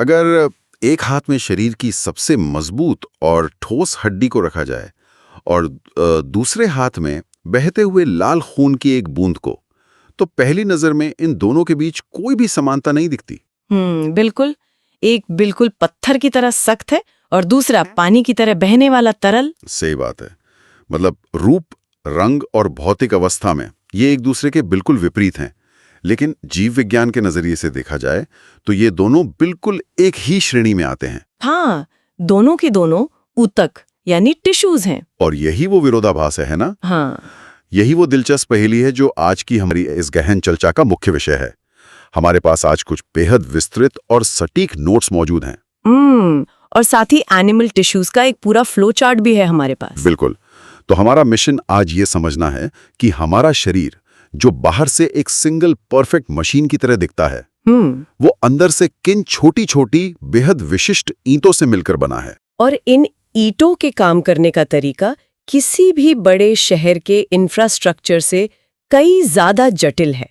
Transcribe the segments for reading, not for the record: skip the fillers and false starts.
अगर एक हाथ में शरीर की सबसे मजबूत और ठोस हड्डी को रखा जाए और दूसरे हाथ में बहते हुए लाल खून की एक बूंद को, तो पहली नजर में इन दोनों के बीच कोई भी समानता नहीं दिखती। बिल्कुल। एक बिल्कुल पत्थर की तरह सख्त है और दूसरा पानी की तरह बहने वाला तरल। सही बात है। मतलब रूप, रंग और भौतिक अवस्था में ये एक दूसरे के बिल्कुल विपरीत हैं, लेकिन जीव विज्ञान के नजरिए से देखा जाए तो ये दोनों बिल्कुल एक ही श्रेणी में आते हैं। हाँ, दोनों के दोनों ऊतक यानी टिश्यूज हैं। और यही वो विरोधाभास है ना? हाँ। यही वो दिलचस्प पहेली है जो आज की हमारी इस गहन चर्चा का मुख्य विषय है। हमारे पास आज कुछ बेहद विस्तृत और सटीक नोट्स मौजूद हैं। और साथ ही एनिमल टिश्यूज का एक पूरा फ्लो चार्ट भी है हमारे पास। बिल्कुल। तो हमारा मिशन आज ये समझना है कि हमारा शरीर, जो बाहर से एक सिंगल परफेक्ट मशीन की तरह दिखता है, वो अंदर से किन छोटी छोटी बेहद विशिष्ट ईंटों से मिलकर बना है। और इन ईंटों के काम करने का तरीका किसी भी बड़े शहर के इंफ्रास्ट्रक्चर से कई ज्यादा जटिल है।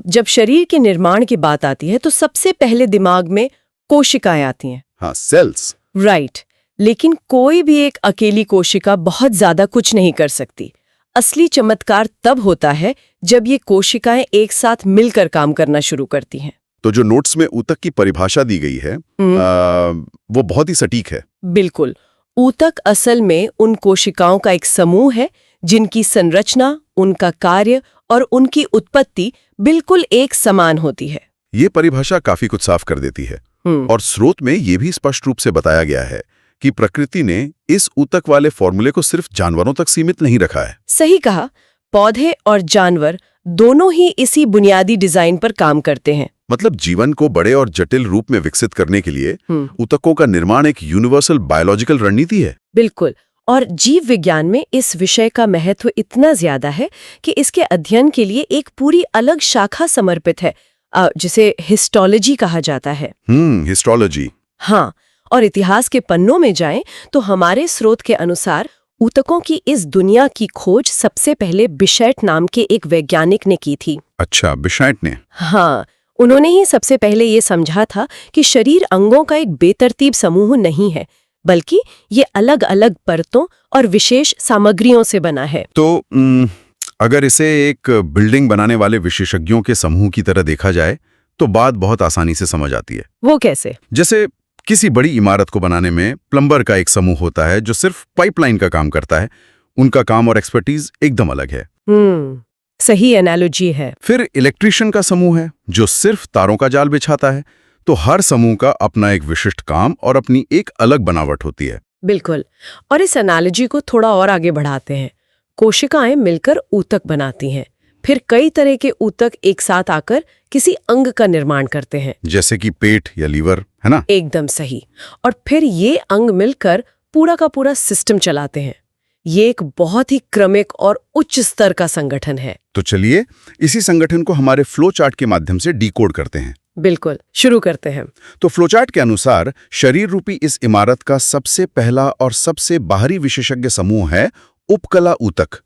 जब शरीर के निर्माण की बात आती है तो सबसे पहले दिमाग में कोशिकाएं आती हैं। हाँ, सेल्स। राइट। लेकिन कोई भी एक अकेली कोशिका बहुत ज्यादा कुछ नहीं कर सकती। असली चमत्कार तब होता है जब ये कोशिकाएं एक साथ मिलकर काम करना शुरू करती हैं। तो जो नोट्स में ऊतक की परिभाषा दी गई है वो बहुत ही सटीक है। बिल्कुल। ऊतक असल में उन कोशिकाओं का एक समूह है जिनकी संरचना, उनका कार्य और उनकी उत्पत्ति बिल्कुल एक समान होती है। ये परिभाषा काफी कुछ साफ कर देती है। और स्रोत में ये भी स्पष्ट रूप से बताया गया है कि प्रकृति ने इस ऊतक वाले फॉर्मूले को सिर्फ जानवरों तक सीमित नहीं रखा है। सही कहा। पौधे और जानवर दोनों ही इसी बुनियादी डिजाइन पर काम करते हैं। मतलब जीवन को बड़े और जटिल रूप में विकसित करने के लिए ऊतकों का निर्माण एक यूनिवर्सल बायोलॉजिकल रणनीति है। बिल्कुल। और जीव विज्ञान में इस विषय का महत्व इतना ज्यादा है कि इसके अध्ययन के लिए एक पूरी अलग शाखा समर्पित है, जिसे हिस्टोलॉजी कहा जाता है। हिस्टोलॉजी। हाँ। और इतिहास के पन्नों में जाएं तो हमारे स्रोत के अनुसार ऊतकों की इस दुनिया की खोज सबसे पहले बिशैट नाम के एक वैज्ञानिक ने की थी। अच्छा, बिशैट ने? हाँ, उन्होंने ही सबसे पहले ये समझा था कि शरीर अंगों का एक बेतरतीब समूह नहीं है, बल्कि ये अलग अलग परतों और विशेष सामग्रियों से बना है। तो अगर इसे एक बिल्डिंग बनाने वाले विशेषज्ञों के समूह की तरह देखा जाए तो बात बहुत आसानी से समझ आती है। वो कैसे? जैसे किसी बड़ी इमारत को बनाने में प्लम्बर का एक समूह होता है जो सिर्फ पाइपलाइन का काम करता है। उनका काम और एक्सपर्टीज एकदम अलग है। सही एनालॉजी है। फिर इलेक्ट्रिशियन का समूह है जो सिर्फ तारों का जाल बिछाता है। तो हर समूह का अपना एक विशिष्ट काम और अपनी एक अलग बनावट होती है। बिल्कुल। और इस एनालॉजी को थोड़ा और आगे बढ़ाते हैं। कोशिकाएं मिलकर ऊतक बनाती हैं, फिर कई तरह के ऊतक एक साथ आकर किसी अंग का निर्माण करते हैं, जैसे कि पेट या लीवर, है ना? एकदम सही। और फिर ये अंग मिलकर पूरा का पूरा सिस्टम चलाते हैं। ये एक बहुत ही क्रमिक और उच्च स्तर का संगठन है। तो चलिए इसी संगठन को हमारे फ्लो चार्ट के माध्यम से डिकोड करते हैं। बिल्कुल, शुरू करते हैं। तो फ्लोचार्ट के अनुसार शरीर रूपी इस इमारत का सबसे पहला और सबसे बाहरी विशेषज्ञ समूह है उपकला ऊतक,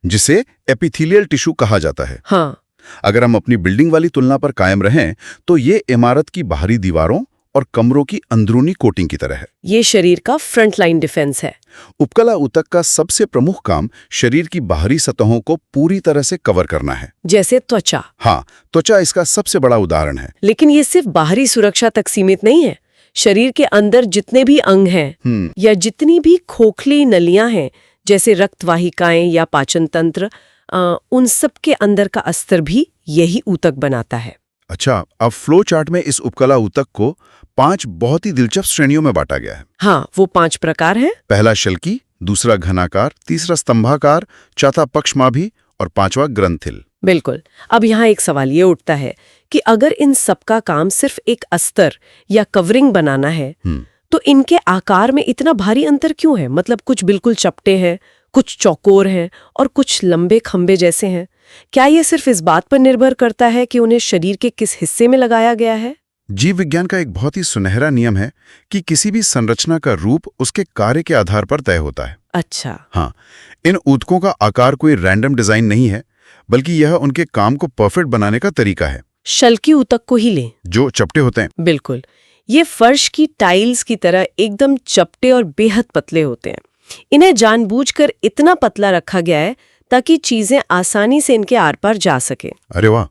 जिसे एपिथेलियल टिश्यू कहा जाता है। हाँ। अगर हम अपनी बिल्डिंग वाली तुलना पर कायम रहें तो ये इमारत की बाहरी दीवारों और कमरों की अंदरूनी कोटिंग की तरह है। ये शरीर का फ्रंट लाइन डिफेंस है। उपकला ऊतक का सबसे प्रमुख काम शरीर की बाहरी सतहों को पूरी तरह से कवर करना है, जैसे त्वचा। हाँ, त्वचा इसका सबसे बड़ा उदाहरण है। लेकिन ये सिर्फ बाहरी सुरक्षा तक सीमित नहीं है। शरीर के अंदर जितने भी अंग हैं या जितनी भी खोखली नलियां हैं, जैसे रक्तवाहिकाएं या पाचन तंत्र, उन सब के अंदर का अस्तर भी यही ऊतक बनाता है। अच्छा, अब फ्लो चार्ट में इस उपकला ऊतक को 5 बहुत ही दिलचस्प श्रेणियों में बांटा गया है। हाँ, वो 5 प्रकार हैं। पहला शल्की, दूसरा घनाकार, तीसरा स्तंभाकार, चौथा पक्षमाभी और 5वां ग्रंथिल। बिल्कुल। अब यहाँ एक सवाल ये उठता है कि अगर इन सबका काम सिर्फ एक अस्तर या कवरिंग बनाना है, तो इनके आकार में इतना भारी अंतर क्यों है? मतलब कुछ बिल्कुल चपटे हैं, कुछ चौकोर हैं और कुछ लंबे खंबे जैसे हैं। क्या ये सिर्फ इस बात पर निर्भर करता है कि उन्हें शरीर के किस हिस्से में लगाया गया है? जीव विज्ञान का एक बहुत ही सुनहरा नियम है कि किसी भी संरचना का रूप उसके कार्य के आधार पर तय होता है। अच्छा। हाँ, इन ऊतकों का आकार कोई रैंडम डिजाइन नहीं है, बल्कि यह उनके काम को परफेक्ट बनाने का तरीका है। शल्की ऊतक को ही लें, जो चपटे होते हैं। बिल्कुल। ये फर्श की टाइल्स की तरह एकदम चपटे और बेहद पतले होते हैं। इन्हें जानबूझकर इतना पतला रखा गया है ताकि चीजें आसानी से इनके आर पार जा सके। अरे वाह।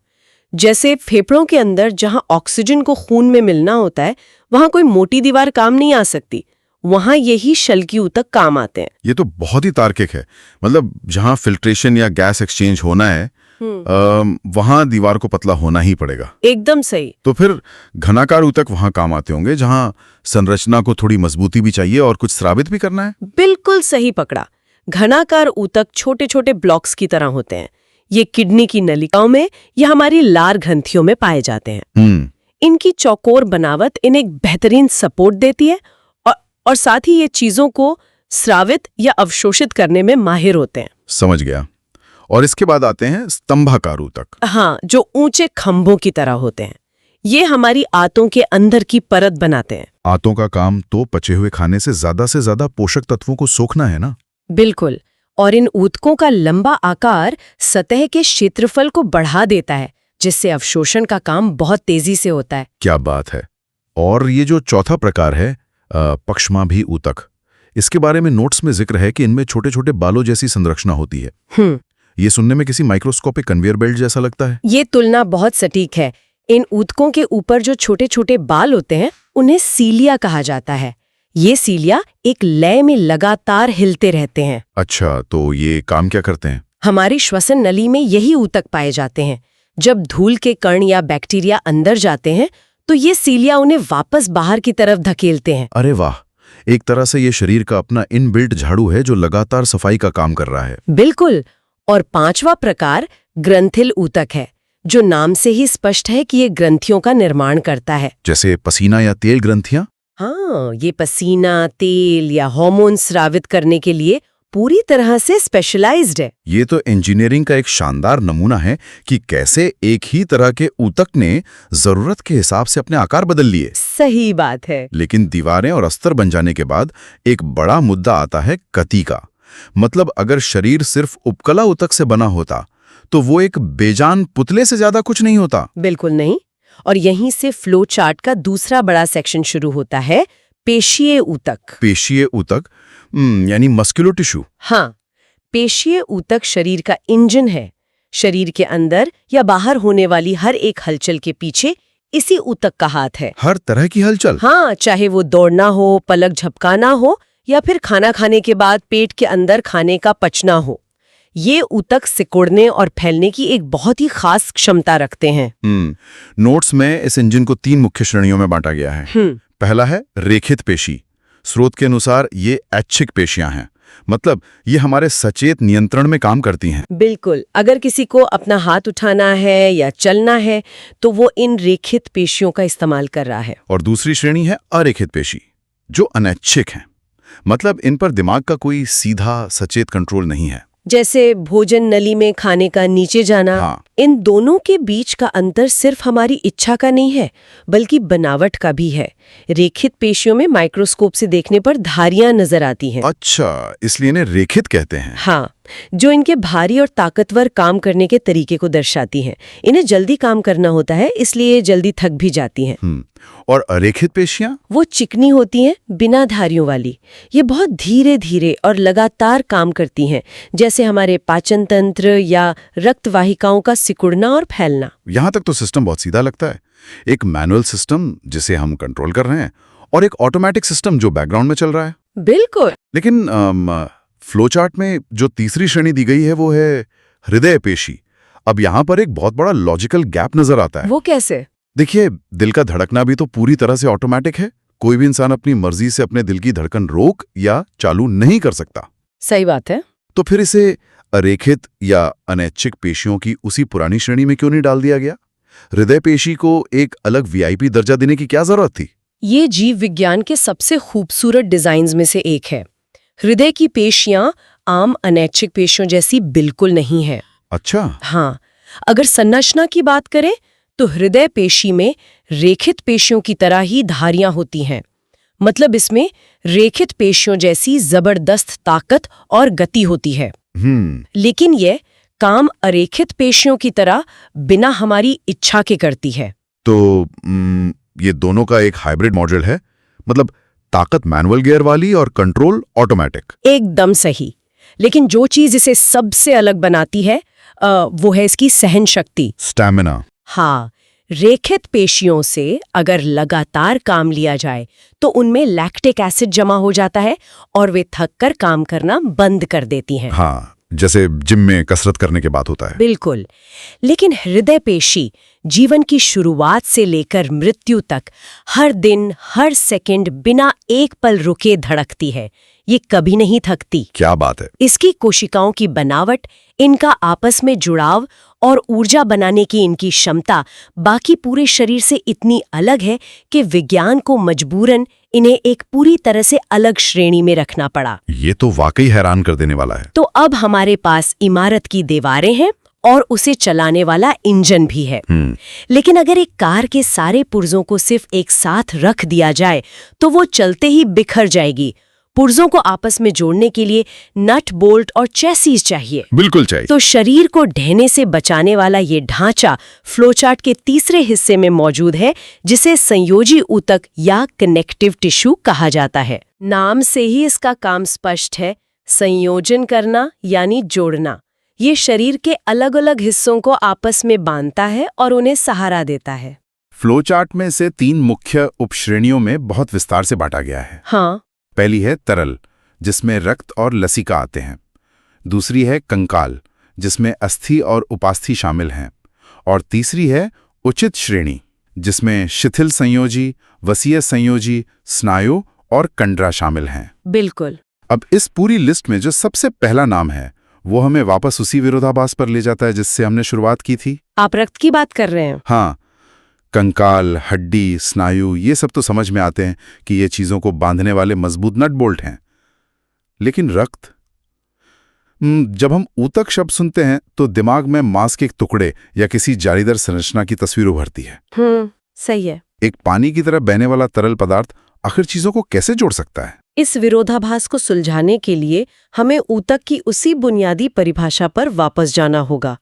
जैसे फेफड़ों के अंदर जहां ऑक्सीजन को खून में मिलना होता है, वहां कोई मोटी दीवार काम नहीं आ सकती, वहां यही शल्की ऊतक काम आते हैं। ये तो बहुत ही तार्किक है। मतलब जहां फिल्ट्रेशन या गैस एक्सचेंज होना है वहां दीवार को पतला होना ही पड़ेगा। एकदम सही। तो फिर घनाकार ऊतक वहां काम आते होंगे जहां संरचना को थोड़ी मजबूती भी चाहिए और कुछ स्रावित भी करना है। बिल्कुल सही पकड़ा। घनाकार ऊतक छोटे छोटे ब्लॉक्स की तरह होते हैं। ये किडनी की नलिकाओं में या हमारी लार ग्रंथियों में पाए जाते हैं। इनकी चौकोर बनावट इन्हें एक बेहतरीन सपोर्ट देती है और साथ ही ये चीजों को स्रावित या अवशोषित करने में माहिर होते हैं। समझ गया। और इसके बाद आते हैं स्तंभाकार ऊतक। हाँ, जो ऊंचे खंभों की तरह होते हैं। ये हमारी आंतों के अंदर की परत बनाते हैं। आंतों का काम तो पचे हुए खाने से ज्यादा पोषक तत्वों को सोखना है ना। बिल्कुल। और इन ऊतकों का लंबा आकार सतह के क्षेत्रफल को बढ़ा देता है, जिससे अवशोषण का काम बहुत तेजी से होता है। क्या बात है। और ये जो चौथा प्रकार है पक्षमाभी ऊतक, इसके बारे में नोट्स में जिक्र है कि इनमें छोटे छोटे बालों जैसी संरचना होती है। ये सुनने में किसी माइक्रोस्कोपिक कन्वेयर बेल्ट जैसा लगता है। ये तुलना बहुत सटीक है। इन ऊतकों के ऊपर जो छोटे छोटे बाल होते हैं उन्हें सीलिया कहा जाता है। ये सीलिया एक लय में लगातार हिलते रहते हैं। अच्छा, तो ये काम क्या करते हैं? हमारी श्वसन नली में यही ऊतक पाए जाते हैं। जब धूल के कण या बैक्टीरिया अंदर जाते हैं तो ये सीलिया उन्हें वापस बाहर की तरफ धकेलते हैं। अरे वाह, एक तरह से ये शरीर का अपना इनबिल्ट झाड़ू है जो लगातार सफाई का काम कर रहा है। बिल्कुल। और पांचवा प्रकार ग्रंथिल ऊतक है, जो नाम से ही स्पष्ट है कि ये ग्रंथियों का निर्माण करता है। जैसे पसीना या तेल ग्रंथियां? हाँ, ये पसीना, तेल या हार्मोन स्रावित करने के लिए पूरी तरह से स्पेशलाइज्ड है। ये तो इंजीनियरिंग का एक शानदार नमूना है कि कैसे एक ही तरह के ऊतक ने जरूरत के हिसाब से अपने आकार बदल लिए। सही बात है। लेकिन दीवारें और अस्तर बन जाने के बाद एक बड़ा मुद्दा आता है गति का। मतलब अगर शरीर सिर्फ उपकला ऊतक से बना होता तो वो एक बेजान पुतले से ज्यादा कुछ नहीं होता। बिल्कुल नहीं। और यहीं से फ्लो चार्ट का दूसरा बड़ा सेक्शन शुरू होता है, पेशीय ऊतक। पेशीय ऊतक यानी मस्कुलर टिश्यू। हाँ, पेशीय ऊतक शरीर का इंजन है। शरीर के अंदर या बाहर होने वाली हर एक हलचल के पीछे इसी ऊतक का हाथ है। हर तरह की हलचल? हाँ, चाहे वो दौड़ना हो, पलक झपकाना हो या फिर खाना खाने के बाद पेट के अंदर खाने का पचना हो। ये ऊतक सिकुड़ने और फैलने की एक बहुत ही खास क्षमता रखते हैं। नोट्स में इस इंजन को 3 मुख्य श्रेणियों में बांटा गया है। पहला है रेखित पेशी। स्रोत के अनुसार ये ऐच्छिक पेशियां हैं, मतलब ये हमारे सचेत नियंत्रण में काम करती हैं। बिल्कुल। अगर किसी को अपना हाथ उठाना है या चलना है तो वो इन रेखित पेशियों का इस्तेमाल कर रहा है। और दूसरी श्रेणी है अरेखित पेशी, जो अनैच्छिक हैं। मतलब इन पर दिमाग का कोई सीधा सचेत कंट्रोल नहीं है। जैसे भोजन नली में खाने का नीचे जाना। हाँ। इन दोनों के बीच का अंतर सिर्फ हमारी इच्छा का नहीं है, बल्कि बनावट का भी है। रेखित पेशियों में माइक्रोस्कोप से देखने पर धारियां नजर आती हैं। अच्छा, इसलिए इन्हें रेखित कहते हैं। हाँ, जो इनके भारी और ताकतवर काम करने के तरीके को दर्शाती हैं। इन्हें जल्दी काम करना होता है, इसलिए जल्दी थक भी जाती हैं। और अरेखित पेशियां? वो चिकनी होती हैं, बिना धारियों वाली। ये बहुत धीरे धीरे और लगातार काम करती हैं, जैसे हमारे पाचन तंत्र या रक्त वाहिकाओं का सिकुड़ना और फैलना। यहाँ तक तो सिस्टम बहुत सीधा लगता है। एक मैनुअल सिस्टम जिसे हम कंट्रोल कर रहे हैं और एक ऑटोमेटिक सिस्टम जो बैकग्राउंड में चल रहा है। बिल्कुल। लेकिन फ्लो चार्ट में जो तीसरी श्रेणी दी गई है वो है हृदय पेशी। अब यहाँ पर एक बहुत बड़ा लॉजिकल गैप नजर आता है। वो कैसे? देखिए, दिल का धड़कना भी तो पूरी तरह से ऑटोमेटिक है। कोई भी इंसान अपनी मर्जी से अपने दिल की धड़कन रोक या चालू नहीं कर सकता। सही बात है। तो फिर इसे अरेखित या अनैच्छिक पेशियों की उसी पुरानी श्रेणी में क्यों नहीं डाल दिया गया? हृदय पेशी को एक अलग वीआईपी दर्जा देने की क्या जरूरत थी? ये जीव विज्ञान के सबसे खूबसूरत डिजाइन्स में से एक है। हृदय की पेशियां आम अनैच्छिक पेशियों जैसी बिल्कुल नहीं है। अच्छा। हाँ, अगर संरचना की बात करें तो हृदय पेशी में रेखित पेशियों की तरह ही धारियां होती हैं। मतलब इसमें रेखित पेशियों जैसी जबरदस्त ताकत और गति होती है। लेकिन ये काम अरेखित पेशियों की तरह बिना हमारी इच्छा के करती है। तो ये दोनों का एक हाइब्रिड मॉडल है, मतलब ताकत मैनुअल गियर वाली और कंट्रोल ऑटोमेटिक। एकदम सही। लेकिन जो चीज इसे सबसे अलग बनाती है वो है इसकी सहन शक्ति। स्टैमिना। हाँ, रेखित पेशियों से अगर लगातार काम लिया जाए तो उनमें लैक्टिक एसिड जमा हो जाता है और वे थककर काम करना बंद कर देती हैं। हाँ, जैसे जिम में कसरत करने के बाद होता है। बिल्कुल। लेकिन हृदय पेशी जीवन की शुरुआत से लेकर मृत्यु तक हर दिन हर सेकंड बिना एक पल रुके धड़कती है। ये कभी नहीं थकती। क्या बात है। इसकी कोशिकाओं की बनावट, इनका आपस में जुड़ाव और ऊर्जा बनाने की इनकी क्षमता बाकी पूरे शरीर से इतनी अलग है कि विज्ञान को मजबूरन इन्हें एक पूरी तरह से अलग श्रेणी में रखना पड़ा। ये तो वाकई हैरान कर देने वाला है। तो अब हमारे पास इमारत की दीवारें हैं और उसे चलाने वाला इंजन भी है। लेकिन अगर एक कार के सारे पुर्जों को सिर्फ एक साथ रख दिया जाए तो वो चलते ही बिखर जाएगी। पुर्जों को आपस में जोड़ने के लिए नट, बोल्ट और चेसीज चाहिए। बिल्कुल चाहिए। तो शरीर को ढहने से बचाने वाला ये ढांचा फ्लोचार्ट के तीसरे हिस्से में मौजूद है, जिसे संयोजी ऊतक या कनेक्टिव टिश्यू कहा जाता है। नाम से ही इसका काम स्पष्ट है, संयोजन करना यानी जोड़ना। ये शरीर के अलग अलग हिस्सों को आपस में बांधता है और उन्हें सहारा देता है। फ्लोचार्ट में से 3 मुख्य उपश्रेणियों में बहुत विस्तार से बांटा गया है। हाँ। पहली है तरल, जिसमें रक्त और लसिका आते हैं। दूसरी है कंकाल, जिसमें अस्थि और उपास्थि शामिल हैं। और तीसरी है उचित श्रेणी, जिसमें शिथिल संयोजी, वसीय संयोजी, स्नायु और कंडरा शामिल हैं। बिल्कुल। अब इस पूरी लिस्ट में जो सबसे पहला नाम है वो हमें वापस उसी विरोधाभास पर ले जाता है जिससे हमने शुरुआत की थी। आप रक्त की बात कर रहे हैं? हाँ, कंकाल, हड्डी, स्नायु, ये सब तो समझ में आते हैं कि ये चीजों को बांधने वाले मजबूत नट बोल्ट हैं। लेकिन रक्त, जब हम ऊतक शब्द सुनते हैं तो दिमाग में मांस के एक टुकड़े या किसी जालीदार संरचना की तस्वीर उभरती है। सही है। एक पानी की तरह बहने वाला तरल पदार्थ आखिर चीजों को कैसे जोड़ सकता है? इस विरोधाभास को सुलझाने के लिए हमें ऊतक की उसी बुनियादी परिभाषा पर वापस जाना होगा।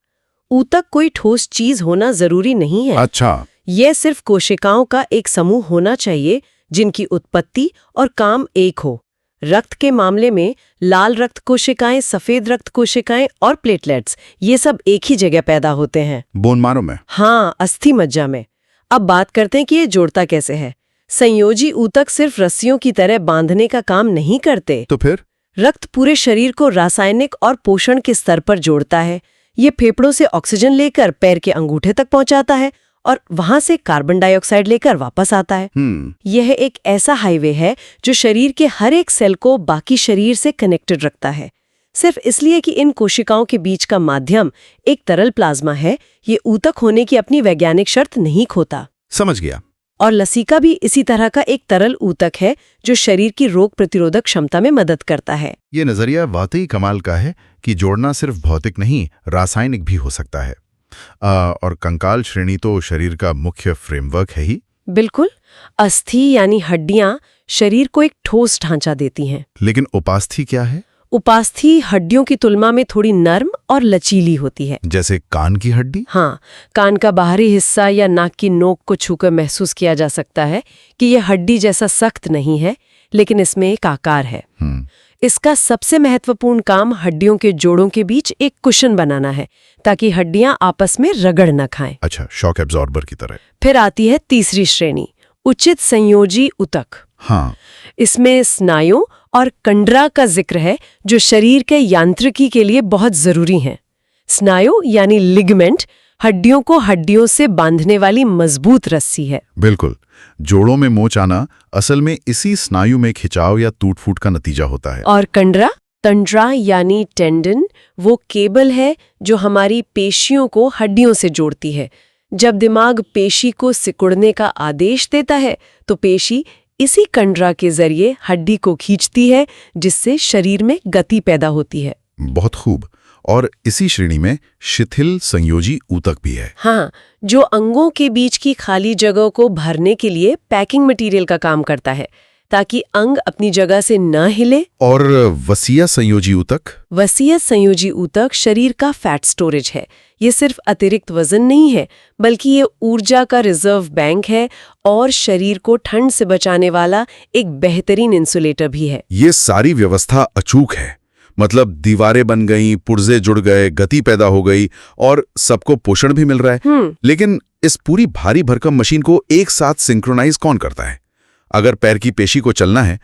ऊतक कोई ठोस चीज होना जरूरी नहीं है। अच्छा। यह सिर्फ कोशिकाओं का एक समूह होना चाहिए जिनकी उत्पत्ति और काम एक हो। रक्त के मामले में लाल रक्त कोशिकाएं, सफेद रक्त कोशिकाएं और प्लेटलेट्स, ये सब एक ही जगह पैदा होते हैं। बोन मारो में? हाँ, अस्थि मज्जा में। अब बात करते हैं कि ये जोड़ता कैसे है। संयोजी ऊतक सिर्फ रस्सियों की तरह बांधने का काम नहीं करते। तो फिर? रक्त पूरे शरीर को रासायनिक और पोषण के स्तर पर जोड़ता है। ये फेफड़ों से ऑक्सीजन लेकर पैर के अंगूठे तक पहुंचाता है और वहां से कार्बन डाइऑक्साइड लेकर वापस आता है। यह एक ऐसा हाईवे है जो शरीर के हर एक सेल को बाकी शरीर से कनेक्टेड रखता है। सिर्फ इसलिए कि इन कोशिकाओं के बीच का माध्यम एक तरल प्लाज्मा है, ये ऊतक होने की अपनी वैज्ञानिक शर्त नहीं खोता। समझ गया। और लसिका भी इसी तरह का एक तरल ऊतक है जो शरीर की रोग प्रतिरोधक क्षमता में मदद करता है। ये नजरिया वाकई कमाल का है कि जोड़ना सिर्फ भौतिक नहीं, रासायनिक भी हो सकता है। और कंकाल श्रेणी तो शरीर का मुख्य फ्रेमवर्क है ही। बिल्कुल। अस्थि यानी हड्डियां शरीर को एक ठोस ढांचा देती हैं। लेकिन उपास्थि क्या है? उपास्थि हड्डियों की तुलना में थोड़ी नर्म और लचीली होती है। जैसे कान की हड्डी? हाँ, कान का बाहरी हिस्सा या नाक की नोक को छूकर महसूस किया जा सकता है कि यह हड्डी जैसा सख्त नहीं है, लेकिन इसमें एक आकार है। इसका सबसे महत्वपूर्ण काम हड्डियों के जोड़ों के बीच एक कुशन बनाना है ताकि हड्डियां आपस में रगड़ न खाएं। अच्छा, शॉक एब्जॉर्बर की तरह। फिर आती है तीसरी श्रेणी, उचित संयोजी ऊतक। हाँ। इसमें स्नायु और कंडरा का जिक्र है जो शरीर के यांत्रिकी के लिए बहुत जरूरी हैं। स्नायु यानी लिगमेंट हड्डियों को हड्डियों से बांधने वाली मजबूत रस्सी है। बिल्कुल। जोड़ों में मोच आना असल में इसी स्नायु में खिंचाव या टूट-फूट का नतीजा होता है। और कंडरा, तंड्रा यानी टेंडन, वो केबल है जो हमारी पेशियों को हड्डियों से जोड़ती है। जब दिमाग पेशी को सिकुड़ने का आदेश देता है तो पेशी इसी कंडरा के जरिए हड्डी को खींचती है, जिससे शरीर में गति पैदा होती है। बहुत खूब। और इसी श्रेणी में शिथिल संयोजी ऊतक भी है। हाँ, जो अंगों के बीच की खाली जगह को भरने के लिए पैकिंग मटेरियल का काम करता है। ताकि अंग अपनी जगह से न हिले। और वसीय संयोजी ऊतक? वसीयत संयोजी ऊतक शरीर का फैट स्टोरेज है। ये सिर्फ अतिरिक्त वजन नहीं है, बल्कि ये ऊर्जा का रिजर्व बैंक है और शरीर को ठंड से बचाने वाला एक बेहतरीन इंसुलेटर भी है। ये सारी व्यवस्था अचूक है, मतलब दीवारें बन गईं, पुर्जे जुड़ गए, गति पैदा हो गई और सबको पोषण भी मिल रहा है। लेकिन इस पूरी भारी भरकम मशीन को एक साथ सिंक्रोनाइज कौन करता है? अगर पैर की पेशी को चलना है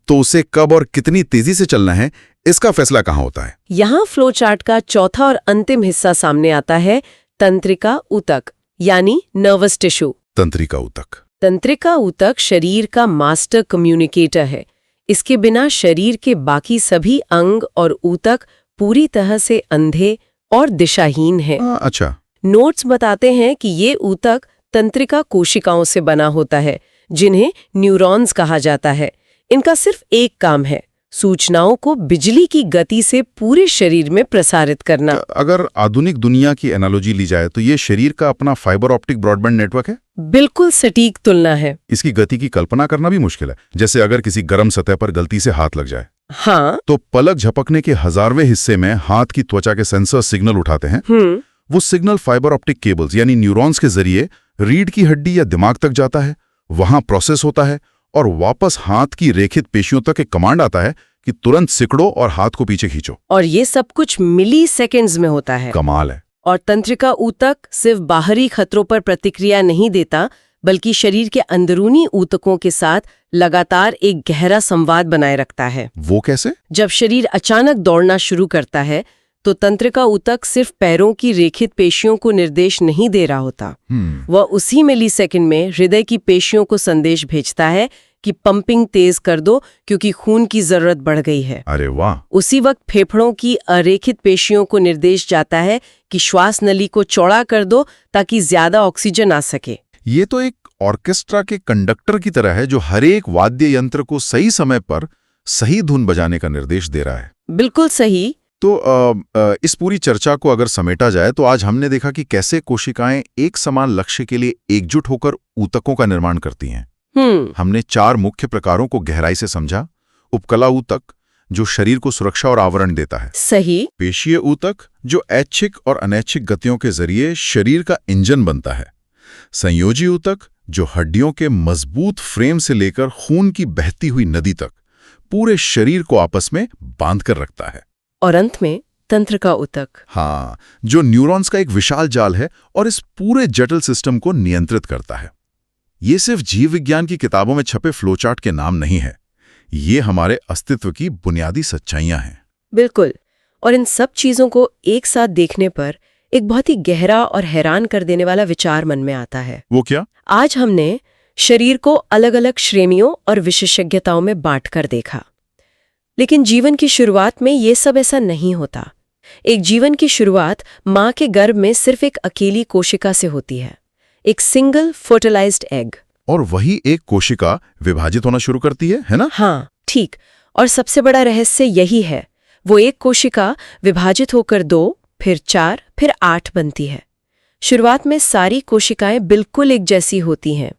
तो उसे कब और कितनी तेजी से चलना है, इसका फैसला कहाँ होता है? यहाँ फ्लो चार्ट का चौथा और अंतिम हिस्सा सामने आता है, तंत्रिका ऊतक यानी नर्वस टिश्यू। तंत्रिका ऊतक। तंत्रिका ऊतक शरीर का मास्टर कम्युनिकेटर है। इसके बिना शरीर के बाकी सभी अंग और ऊतक पूरी तरह से अंधे और दिशाहीन हैं। अच्छा। नोट्स बताते हैं कि ये ऊतक तंत्रिका कोशिकाओं से बना होता है, जिन्हें न्यूरॉन्स कहा जाता है। इनका सिर्फ एक काम है, सूचनाओं को बिजली की गति से पूरे शरीर में प्रसारित करना। अगर आधुनिक दुनिया की एनालॉजी ली जाए तो ये शरीर का अपना फाइबर ऑप्टिक ब्रॉडबैंड नेटवर्क है? बिल्कुल सटीक तुलना है। इसकी गति की कल्पना करना भी मुश्किल है। जैसे अगर किसी गर्म सतह पर गलती से हाथ लग जाए, हाँ, तो पलक झपकने के 1000वें हिस्से में हाथ की त्वचा के सेंसर सिग्नल उठाते हैं। वो सिग्नल फाइबर ऑप्टिक केबल्स यानी न्यूरॉन्स के जरिए रीढ़ की हड्डी या दिमाग तक जाता है, वहां प्रोसेस होता है और वापस हाथ की रेखित पेशियों तक एक कमांड आता है कि तुरंत सिकड़ो और हाथ को पीछे खींचो। और ये सब कुछ मिली सेकेंड्स में होता है। कमाल है। और तंत्रिका ऊतक सिर्फ बाहरी खतरों पर प्रतिक्रिया नहीं देता, बल्कि शरीर के अंदरूनी ऊतकों के साथ लगातार एक गहरा संवाद बनाए रखता है। वो कैसे? जब शरीर अचानक दौड़ना शुरू करता है तो तंत्रिका ऊतक सिर्फ पैरों की रेखित पेशियों को निर्देश नहीं दे रहा होता। वह उसी मिलीसेकंड में हृदय की पेशियों को संदेश भेजता है कि पंपिंग तेज कर दो क्योंकि खून की जरूरत बढ़ गई है। अरे वाह। उसी वक्त फेफड़ों की अरेखित पेशियों को निर्देश जाता है कि श्वास नली को चौड़ा कर दो ताकि ज्यादा ऑक्सीजन आ सके। ये तो एक ऑर्केस्ट्रा के कंडक्टर की तरह है जो हर एक वाद्य यंत्र को सही समय पर सही धुन बजाने का निर्देश दे रहा है। बिल्कुल सही। तो इस पूरी चर्चा को अगर समेटा जाए तो आज हमने देखा कि कैसे कोशिकाएं एक समान लक्ष्य के लिए एकजुट होकर ऊतकों का निर्माण करती हैं। हमने 4 मुख्य प्रकारों को गहराई से समझा। उपकला ऊतक जो शरीर को सुरक्षा और आवरण देता है। सही। पेशीय ऊतक जो ऐच्छिक और अनैच्छिक गतियों के जरिए शरीर का इंजन बनता है। संयोजी ऊतक जो हड्डियों के मजबूत फ्रेम से लेकर खून की बहती हुई नदी तक पूरे शरीर को आपस में बांध कर रखता है। और अंत में तंत्रिका ऊतक, हाँ, जो न्यूरॉन्स का एक विशाल जाल है और इस पूरे जटिल सिस्टम को नियंत्रित करता है। ये सिर्फ जीव विज्ञान की किताबों में छपे फ्लोचार्ट के नाम नहीं है, ये हमारे अस्तित्व की बुनियादी सच्चाइयां हैं। बिल्कुल। और इन सब चीजों को एक साथ देखने पर एक बहुत ही गहरा और हैरान कर देने वाला विचार मन में आता है। वो क्या? आज हमने शरीर को अलग अलग श्रेणियों और विशेषज्ञताओं में बांटकर देखा, लेकिन जीवन की शुरुआत में ये सब ऐसा नहीं होता। एक जीवन की शुरुआत माँ के गर्भ में सिर्फ एक अकेली कोशिका से होती है, एक सिंगल फर्टिलाइज्ड एग। और वही एक कोशिका विभाजित होना शुरू करती है ना? हाँ, ठीक। और सबसे बड़ा रहस्य यही है, वो एक कोशिका विभाजित होकर 2, फिर 4, फिर 8 बनती है। शुरुआत में सारी कोशिकाएं बिल्कुल एक जैसी होती हैं,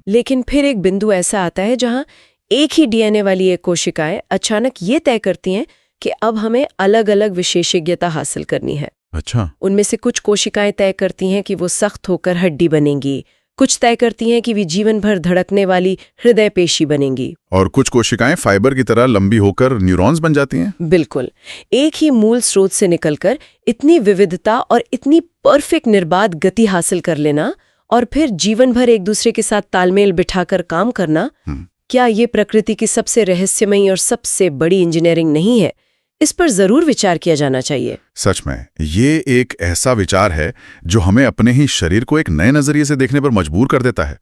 लेकिन फिर एक बिंदु ऐसा आता है जहां एक ही डीएनए वाली एक कोशिकाएं अचानक ये तय करती हैं कि अब हमें अलग अलग विशेषज्ञता हासिल करनी है। अच्छा। उनमें से कुछ कोशिकाएं तय करती हैं कि वो सख्त होकर हड्डी बनेंगी, कुछ तय करती हैं कि वे जीवन भर धड़कने वाली हृदय पेशी बनेंगी, और कुछ कोशिकाएं फाइबर की तरह लंबी होकर न्यूरॉन्स बन जाती हैं। बिल्कुल। एक ही मूल स्रोत से निकलकर इतनी विविधता और इतनी परफेक्ट निर्बाध गति हासिल कर लेना और फिर जीवन भर एक दूसरे के साथ तालमेल बिठाकर काम करना, क्या ये प्रकृति की सबसे रहस्यमयी और सबसे बड़ी इंजीनियरिंग नहीं है? इस पर जरूर विचार किया जाना चाहिए। सच में ये एक ऐसा विचार है जो हमें अपने ही शरीर को एक नए नजरिए से देखने पर मजबूर कर देता है।